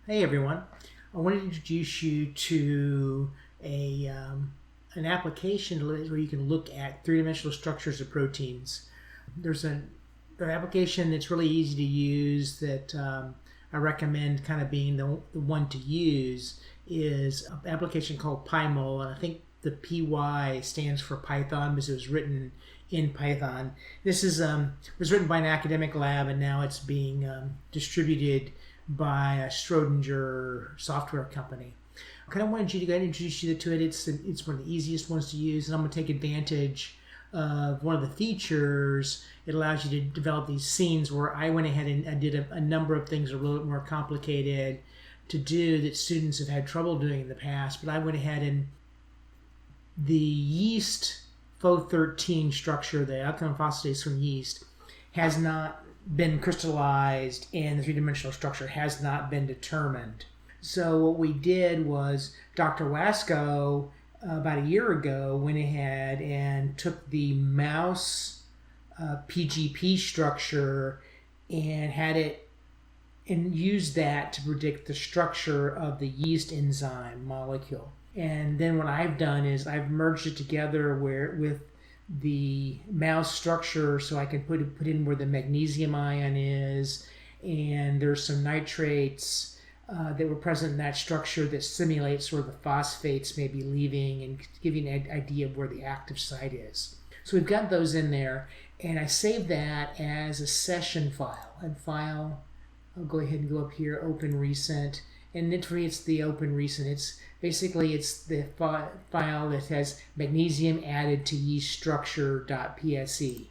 Hey everyone, I wanted to introduce you to an application where you can look at three-dimensional structures of proteins. There's an application that's really easy to use that I recommend kind of being the one to use is an application called PyMOL, and I think the PY stands for Python because it was written in Python. This is was written by an academic lab, and now it's being distributed by a Schrodinger software company. I kind of wanted you to go ahead and introduce you to it. It's one of the easiest ones to use, and I'm going to take advantage of one of the features. It allows you to develop these scenes where I went ahead and I did a number of things a little bit more complicated to do that students have had trouble doing in the past, but I went ahead and the yeast Pho13 structure, the alkaline phosphatase from yeast, has not been crystallized and the three-dimensional structure has not been determined. So what we did was Dr. Wasco about a year ago went ahead and took the mouse PGP structure and had it and used that to predict the structure of the yeast enzyme molecule. And then what I've done is I've merged it together with the mouse structure, so I can put in where the magnesium ion is, and there's some nitrates that were present in that structure that simulates where the phosphates may be leaving and give you an idea of where the active site is. So we've got those in there, and I saved that as a session file. And file, I'll go ahead and go up here, open recent, and for me it's the open recent. It's the file that has magnesium added to yeast structure.pse.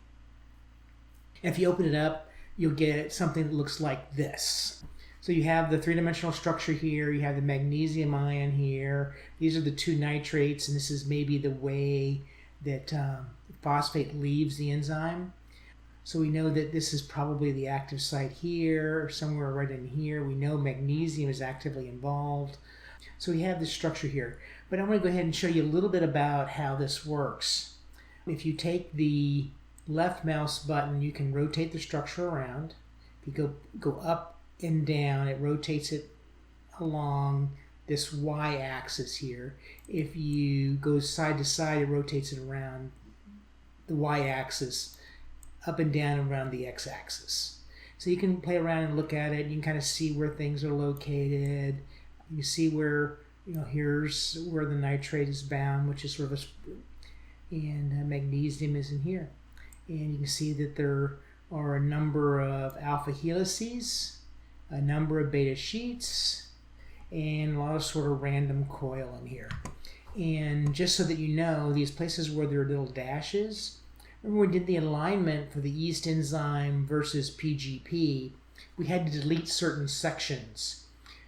If you open it up, you'll get something that looks like this. So you have the three-dimensional structure here, you have the magnesium ion here, these are the two nitrates, and this is maybe the way that phosphate leaves the enzyme. So we know that this is probably the active site here, or somewhere right in here. We know magnesium is actively involved. So we have this structure here. But I'm going to go ahead and show you a little bit about how this works. If you take the left mouse button, you can rotate the structure around. If you go up and down, it rotates it along this y-axis here. If you go side to side, it rotates it around the y-axis, up and down around the x-axis. So you can play around and look at it. You can kind of see where things are located. You see where, here's where the nitrate is bound, which is sort of and magnesium is in here. And you can see that there are a number of alpha helices, a number of beta sheets, and a lot of sort of random coil in here. And just so that you know, these places where there are little dashes, remember we did the alignment for the yeast enzyme versus PGP, we had to delete certain sections.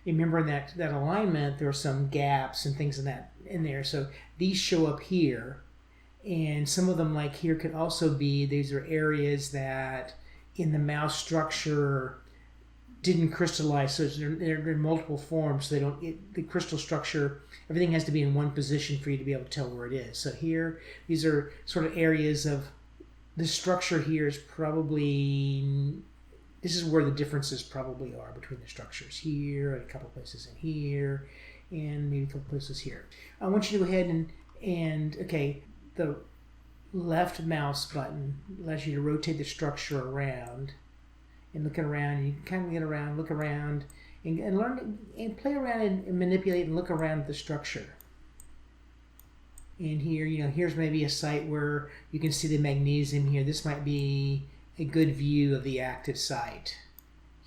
Remember in that alignment, there are some gaps and things in there. So these show up here, and some of them, like here, could also be, these are areas that in the mouse structure didn't crystallize, so they're in multiple forms. So the crystal structure, everything has to be in one position for you to be able to tell where it is. So here, these are sort of areas of the structure here is probably. This is where the differences probably are between the structures here, and a couple places in here, and maybe a couple places here. I want you to go ahead and the left mouse button allows you to rotate the structure around and look around. And you can kind of get around, look around, and learn and play around and manipulate and look around the structure. And here, here's maybe a site where you can see the magnesium here. This might be a good view of the active site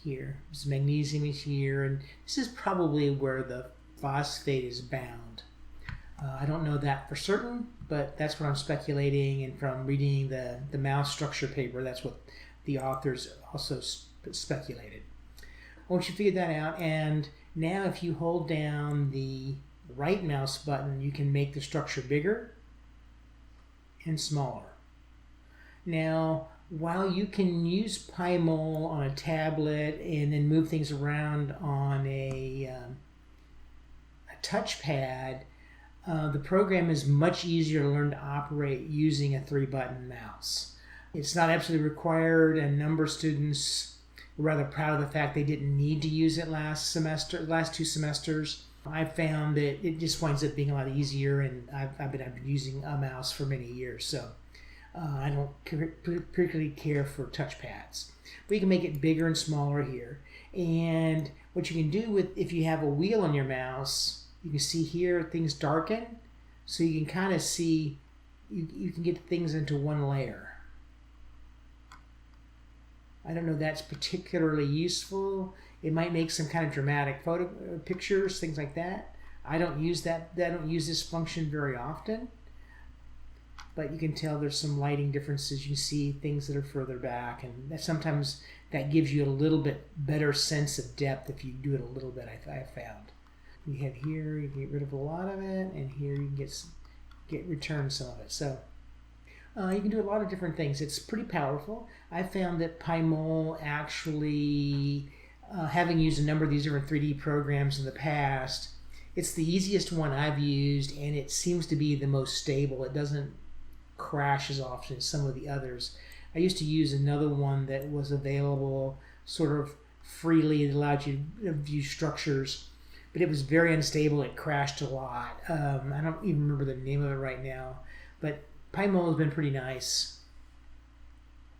here. This magnesium is here, and this is probably where the phosphate is bound. I don't know that for certain, but that's what I'm speculating, and from reading the mouse structure paper, that's what the authors also speculated. Once you figure that out, and now if you hold down the right mouse button, you can make the structure bigger and smaller. Now, while you can use PyMOL on a tablet and then move things around on a touchpad, the program is much easier to learn to operate using a 3-button mouse. It's not absolutely required. A number of students rather proud of the fact they didn't need to use it last 2 semesters. I found that it just winds up being a lot easier, and I've been using a mouse for many years, so I don't particularly care for touchpads. But you can make it bigger and smaller here. And what you can do if you have a wheel on your mouse, you can see here things darken, so you can kind of see, you can get things into one layer. I don't know if that's particularly useful. It might make some kind of dramatic pictures, things like that. I don't use this function very often, but you can tell there's some lighting differences. You see things that are further back, and sometimes that gives you a little bit better sense of depth if you do it a little bit, I have found. You have here, you can get rid of a lot of it, and here you can return some of it. So you can do a lot of different things. It's pretty powerful. I found that PyMOL actually, having used a number of these different 3D programs in the past, it's the easiest one I've used, and it seems to be the most stable. It doesn't crash as often as some of the others. I used to use another one that was available sort of freely. It allowed you to view structures, but it was very unstable. It crashed a lot. I don't even remember the name of it right now, but PyMOL has been pretty nice.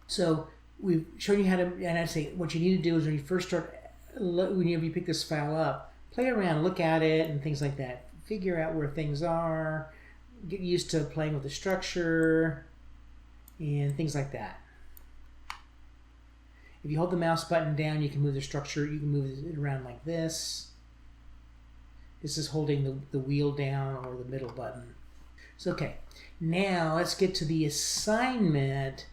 So we've shown you how to, and I say what you need to do is when you first start, whenever you pick this file up, play around, look at it, and things like that. Figure out where things are, get used to playing with the structure, and things like that. If you hold the mouse button down, you can move the structure. You can move it around like this. This is holding the wheel down, or the middle button. So okay, now let's get to the assignment.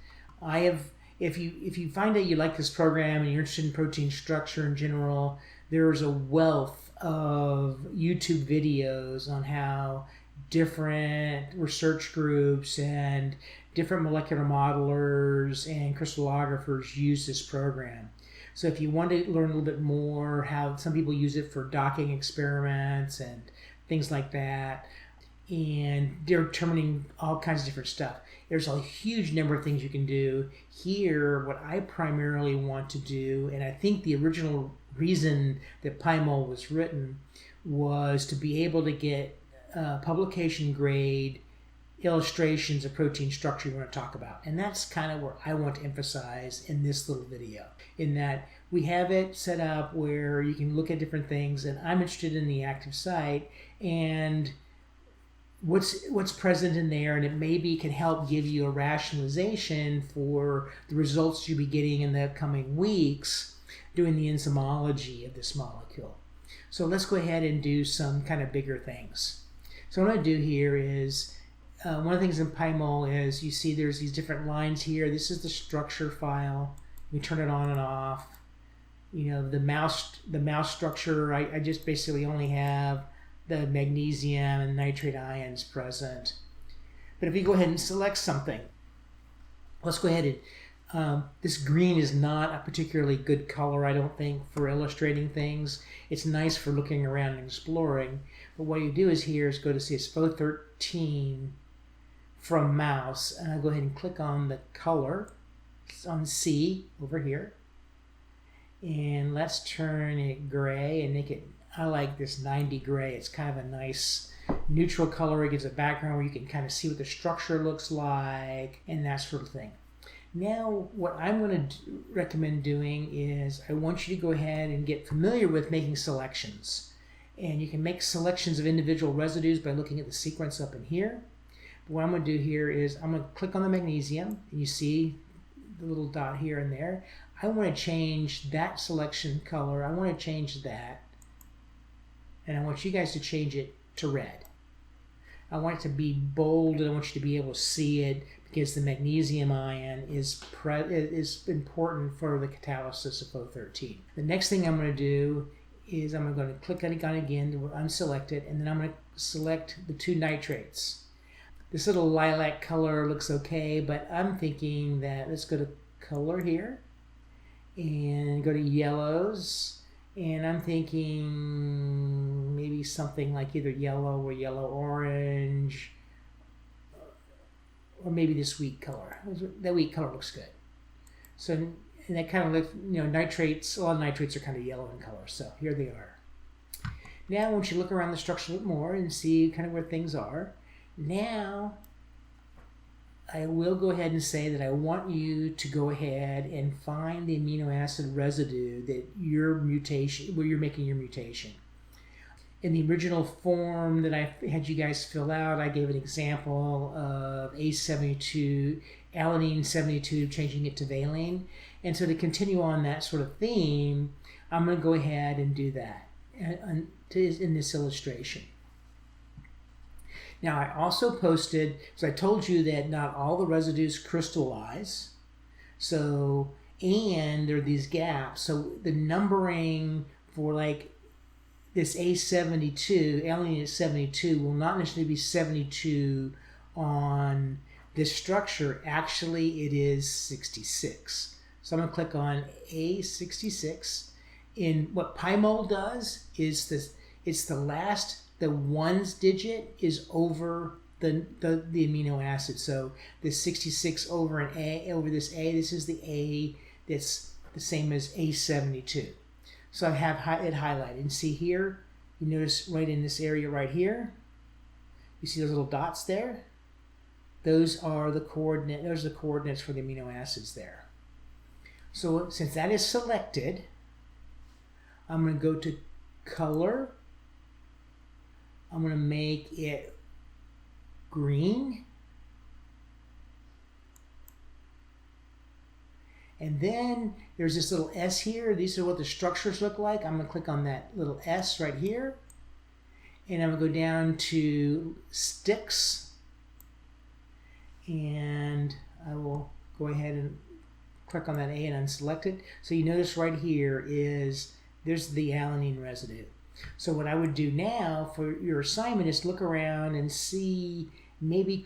If you find out you like this program and you're interested in protein structure in general, there's a wealth of YouTube videos on how different research groups and different molecular modelers and crystallographers use this program. So if you want to learn a little bit more how some people use it for docking experiments and things like that, and determining all kinds of different stuff, there's a huge number of things you can do. Here, what I primarily want to do, and I think the original reason that PyMOL was written was to be able to get publication grade illustrations of protein structure you want to talk about. And that's kind of where I want to emphasize in this little video, in that we have it set up where you can look at different things, and I'm interested in the active site and what's present in there, and it maybe can help give you a rationalization for the results you'll be getting in the coming weeks doing the enzymology of this molecule. So let's go ahead and do some kind of bigger things. So what I'm going to do here is, one of the things in PyMOL is, you see there's these different lines here. This is the structure file. You turn it on and off. You know, the mouse structure, I just basically only have the magnesium and nitrate ions present. But if you go ahead and select something, let's go ahead and, this green is not a particularly good color, I don't think, for illustrating things. It's nice for looking around and exploring. But what you do is here is go to CSFO 13 from mouse, and I'll go ahead and click on the color. It's on C over here. And let's turn it gray and make it, I like this 90 gray. It's kind of a nice neutral color. It gives a background where you can kind of see what the structure looks like and that sort of thing. Now, what I'm going to recommend doing is, I want you to go ahead and get familiar with making selections. And you can make selections of individual residues by looking at the sequence up in here. But what I'm going to do here is, I'm going to click on the magnesium, and you see the little dot here and there. I want to change that selection color. I want to change that. And I want you guys to change it to red. I want it to be bold, and I want you to be able to see it, because the magnesium ion is important for the catalysis of O13. The next thing I'm going to do is, I'm going to click on it again to unselect it, and then I'm going to select the 2 nitrates. This little lilac color looks okay, but I'm thinking that, let's go to color here and go to yellows. And I'm thinking maybe something like either yellow or yellow-orange, or maybe this wheat color. That wheat color looks good. So and that kind of looks, nitrates, a lot of nitrates are kind of yellow in color. So here they are. Now I want you to look around the structure a little more and see kind of where things are. Now I will go ahead and say that I want you to go ahead and find the amino acid residue that where you're making your mutation. In the original form that I had you guys fill out, I gave an example of A72, alanine 72, changing it to valine. And so to continue on that sort of theme, I'm going to go ahead and do that in this illustration. Now I also posted, so I told you that not all the residues crystallize, so, and there are these gaps, so the numbering for like this A72, alanine 72, will not necessarily be 72 on this structure. Actually, it is 66. So I'm going to click on A66. In what PyMOL does is this, it's the ones digit is over the amino acid. So this 66 over an A, over this A, this is the A that's the same as A72. So I have it highlighted. And see here, you notice right in this area right here, you see those little dots there? Those are the coordinates for the amino acids there. So since that is selected, I'm going to go to color. I'm going to make it green. And then there's this little S here. These are what the structures look like. I'm going to click on that little S right here. And I'm going to go down to sticks. And I will go ahead and click on that A and unselect it. So you notice right here there's the alanine residue. So what I would do now for your assignment is look around and see, maybe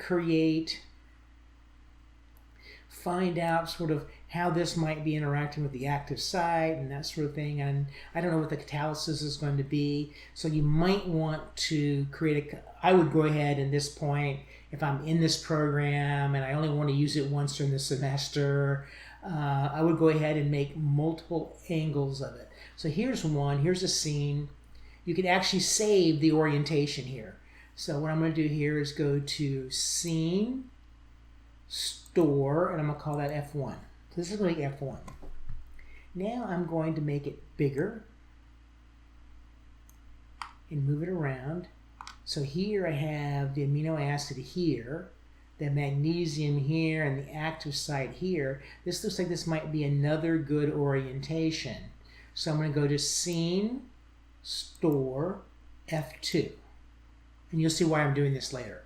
find out sort of how this might be interacting with the active site and that sort of thing. And I don't know what the catalysis is going to be. So you might want to I would go ahead at this point, if I'm in this program and I only want to use it once during the semester, I would go ahead and make multiple angles of it. So here's one, here's a scene. You can actually save the orientation here. So what I'm going to do here is go to Scene, Store, and I'm going to call that F1. So this is going to be F1. Now I'm going to make it bigger and move it around. So here I have the amino acid here, the magnesium here, and the active site here. This looks like this might be another good orientation. So I'm going to go to Scene, Store, F2. And you'll see why I'm doing this later.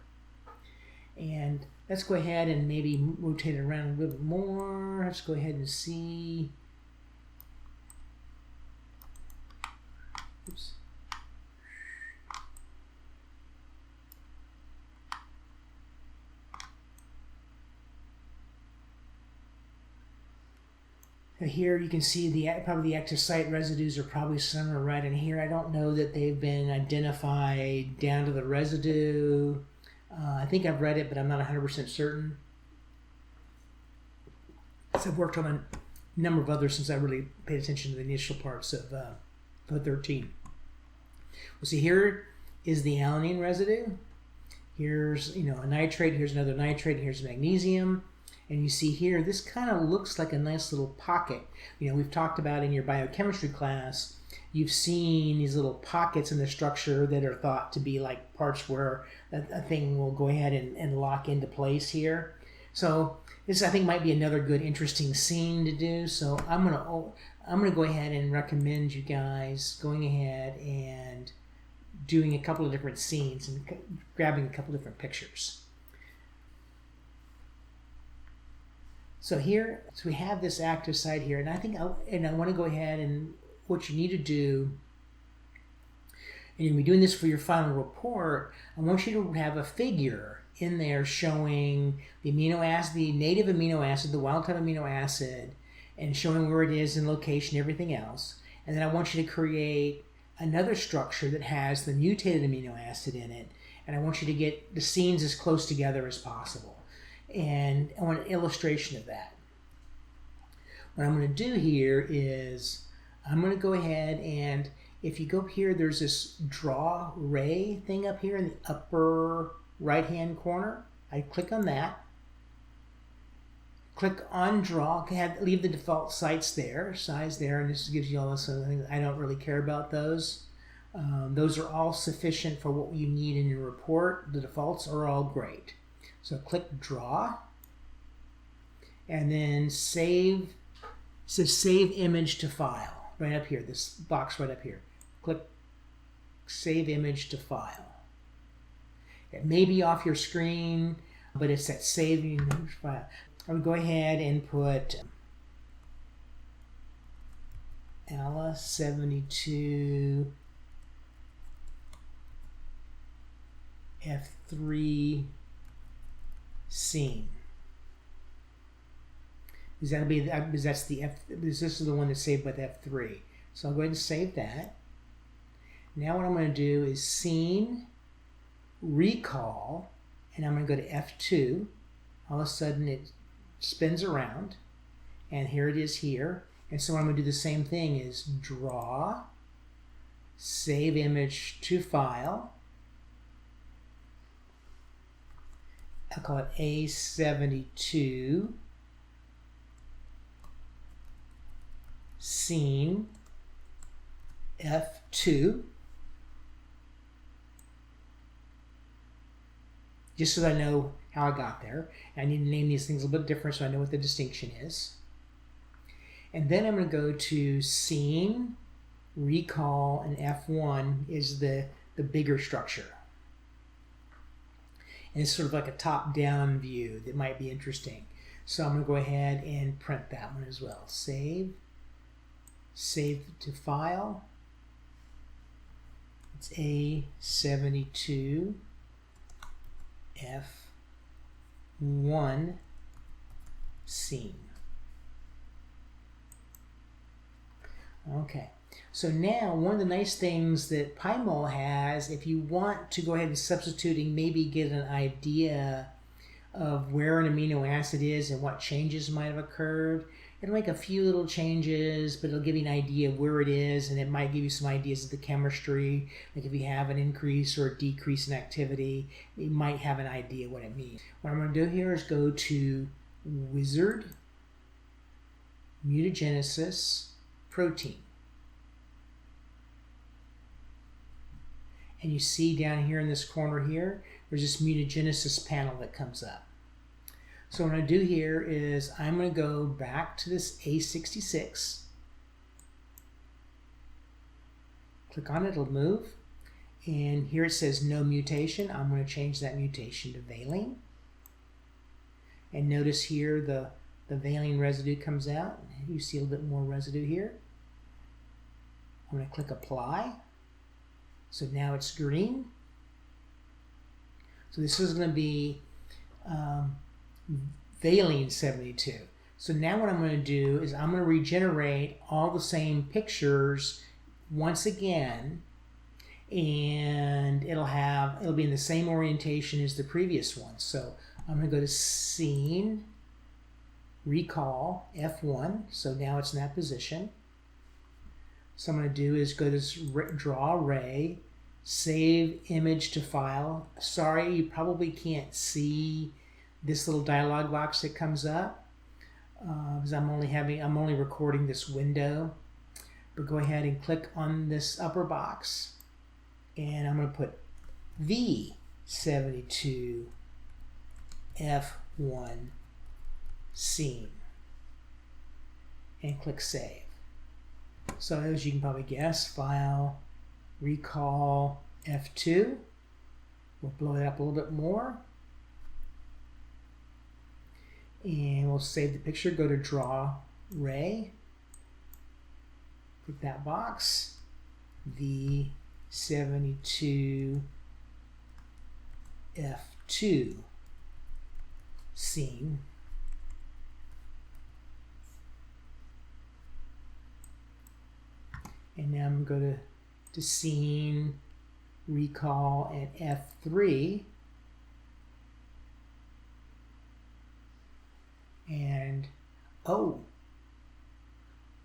And let's go ahead and maybe rotate it around a little bit more. Let's go ahead and see. Oops. Here you can see probably the active site residues are probably somewhere right in here. I don't know that they've been identified down to the residue. I think I've read it, but I'm not 100% certain. So I've worked on a number of others since I really paid attention to the initial parts of 13. Well, see, here is the alanine residue. Here's a nitrate. Here's another nitrate. Here's magnesium. And you see here, this kind of looks like a nice little pocket. We've talked about in your biochemistry class, you've seen these little pockets in the structure that are thought to be like parts where a thing will go ahead and lock into place here. So this, I think, might be another good, interesting scene to do. So I'm gonna go ahead and recommend you guys going ahead and doing a couple of different scenes and grabbing a couple different pictures. So here, we have this active site here, and I want to go ahead and what you need to do, and you're going to be doing this for your final report. I want you to have a figure in there showing the amino acid, the native amino acid, the wild type amino acid, and showing where it is in location, everything else. And then I want you to create another structure that has the mutated amino acid in it, and I want you to get the scenes as close together as possible. And I want an illustration of that. What I'm going to do here is I'm going to go ahead and if you go up here, there's this draw ray thing up here in the upper right hand corner. I click on that. Click on draw, leave the default size there, and this gives you all this other things. I don't really care about those. Those are all sufficient for what you need in your report. The defaults are all great. So click draw, and then save. It says save image to file right up here. This box right up here. Click save image to file. It may be off your screen, but it's that save image file. I would go ahead and put ALA 72 F3 scene. Because that's the F. This is the one that's saved with F3. So I'll go ahead and save that. Now what I'm going to do is scene, recall, and I'm going to go to F2. All of a sudden it spins around, and here it is here. And so what I'm going to do the same thing is draw, save image to file. I'll call it A72 scene F2, just so that I know how I got there. I need to name these things a little bit different so I know what the distinction is. And then I'm going to go to scene, recall, and F1 is the bigger structure. And it's sort of like a top-down view that might be interesting. So I'm going to go ahead and print that one as well. Save to file. It's A72 F1 scene. Okay, so now one of the nice things that PyMOL has, if you want to go ahead and substitute and maybe get an idea of where an amino acid is and what changes might have occurred, it'll make a few little changes, but it'll give you an idea of where it is, and it might give you some ideas of the chemistry. Like if you have an increase or a decrease in activity, you might have an idea what it means. What I'm going to do here is go to Wizard, Mutagenesis, Protein. And you see down here in this corner here, there's this mutagenesis panel that comes up. So what I'm going to do here is I'm going to go back to this A66. Click on it, it'll move. And here it says no mutation. I'm going to change that mutation to valine. And notice here the valine residue comes out. You see a little bit more residue here. I'm going to click apply. So now it's green. So this is going to be valine 72. So now what I'm going to do is I'm going to regenerate all the same pictures once again, and it'll be in the same orientation as the previous one. So I'm going to go to scene, recall, F1. So now it's in that position. So I'm going to do is go to draw array, save image to file. Sorry, you probably can't see this little dialog box that comes up because I'm only recording this window. But go ahead and click on this upper box, and I'm going to put V72 F1 scene and click save. So as you can probably guess, file, recall, F2. We'll blow it up a little bit more. And we'll save the picture, go to draw ray. Click that box, V72 F2 scene. And now I'm going to go to scene, recall, and F3. And, oh,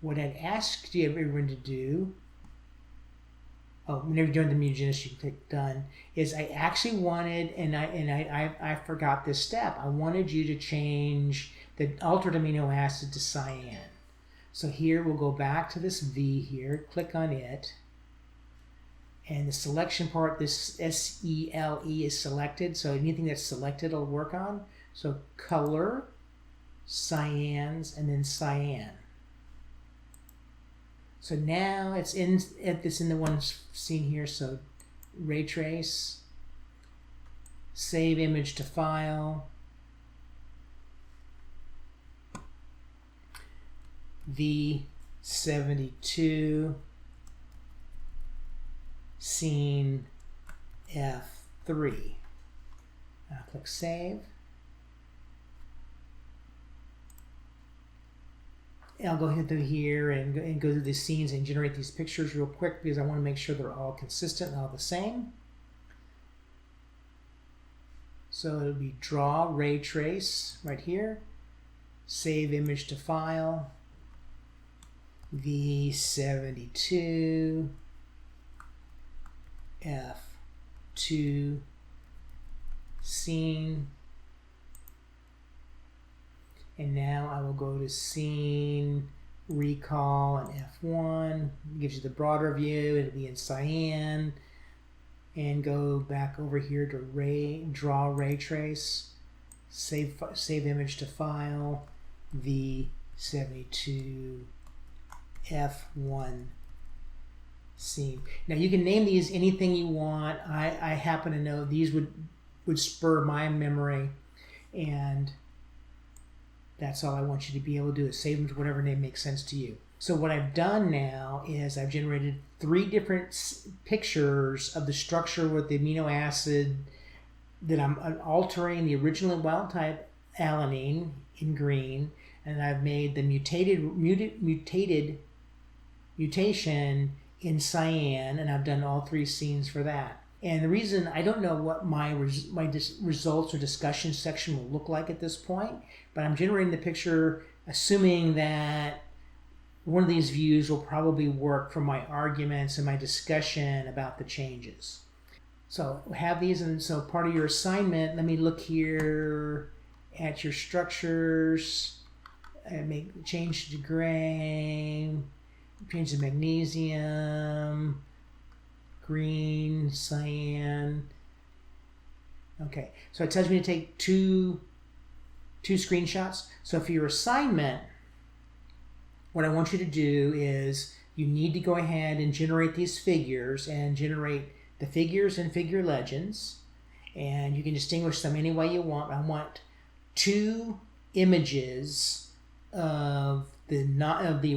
what I'd asked you everyone to do, whenever you're doing the mutagenesis, you can click done, is I actually wanted, and I forgot this step, I wanted you to change the altered amino acid to cyan. So here we'll go back to this V here, click on it, and the selection part, this SELE is selected, so anything that's selected will work on. So color, cyans, and then cyan. So now it's in the one seen here, so ray trace, save image to file, V72, scene F3. Now click save. I'll go through here and go through the scenes and generate these pictures real quick because I want to make sure they're all consistent and all the same. So it'll be draw ray trace right here, save image to file, V72, F2, scene. And now I will go to scene, recall, and F1. It gives you the broader view. It'll be in cyan. And go back over here to draw ray trace. Save image to file. V72 F1 scene. Now you can name these anything you want. I happen to know these would spur my memory, and that's all I want you to be able to do is save them to whatever name makes sense to you. So what I've done now is I've generated 3 different pictures of the structure with the amino acid that I'm altering the original wild type alanine in green, and I've made the mutation in cyan, and I've done all 3 scenes for that. And the reason I don't know what my results or discussion section will look like at this point, but I'm generating the picture assuming that one of these views will probably work for my arguments and my discussion about the changes. So have these, and so part of your assignment, let me look here at your structures, and change to gray, change to magnesium, green, cyan. Okay, so it tells me to take two screenshots. So for your assignment, what I want you to do is you need to go ahead and generate these figures and generate the figures and figure legends, and you can distinguish them any way you want. I want 2 images of the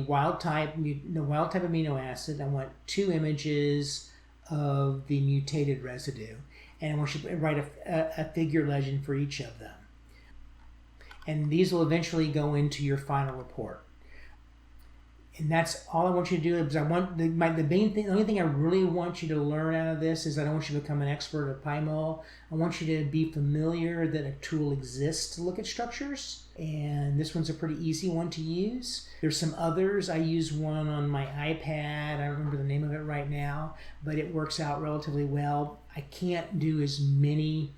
wild type amino acid. I want 2 images of the mutated residue, and I want you to write a figure legend for each of them. And these will eventually go into your final report. And that's all I want you to do, because I want the main thing, the only thing I really want you to learn out of this is I don't want you to become an expert at PyMOL. I want you to be familiar that a tool exists to look at structures, and this one's a pretty easy one to use. There's some others. I use one on my iPad. I don't remember the name of it right now, but it works out relatively well. I can't do as many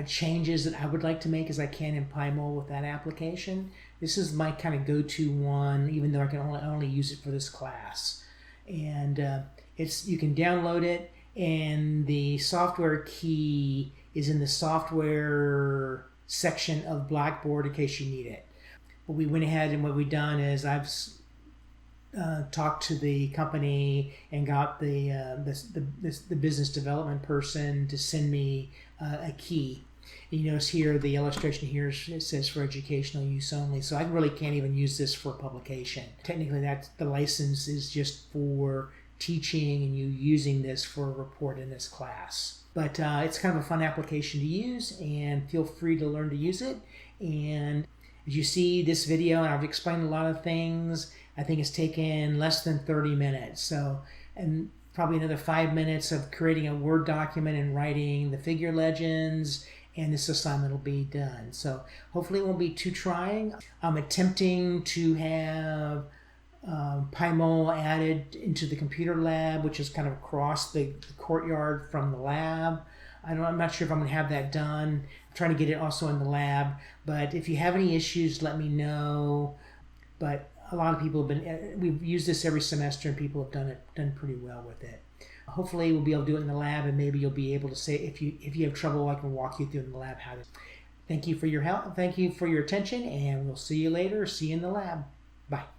changes that I would like to make as I can in PyMOL with that application. This is my kind of go-to one, even though I can only use it for this class. And you can download it, and the software key is in the software section of Blackboard in case you need it. But we went ahead, and what we've done is I've talked to the company and got the business development person to send me a key. And you notice here the illustration here it says for educational use only, so I really can't even use this for publication. Technically, the license is just for teaching and you using this for a report in this class. But it's kind of a fun application to use, and feel free to learn to use it. And as you see this video, and I've explained a lot of things, I think it's taken less than 30 minutes. So, and probably another 5 minutes of creating a Word document and writing the figure legends, and this assignment will be done. So hopefully it won't be too trying. I'm attempting to have PyMOL added into the computer lab, which is kind of across the courtyard from the lab. I'm not sure if I'm going to have that done. I'm trying to get it also in the lab. But if you have any issues, let me know. But a lot of people have we've used this every semester, and people have done pretty well with it. Hopefully we'll be able to do it in the lab, and maybe you'll be able to say, if you have trouble, I can walk you through in the lab how to. Thank you for your help. Thank you for your attention, and we'll see you later. See you in the lab. Bye.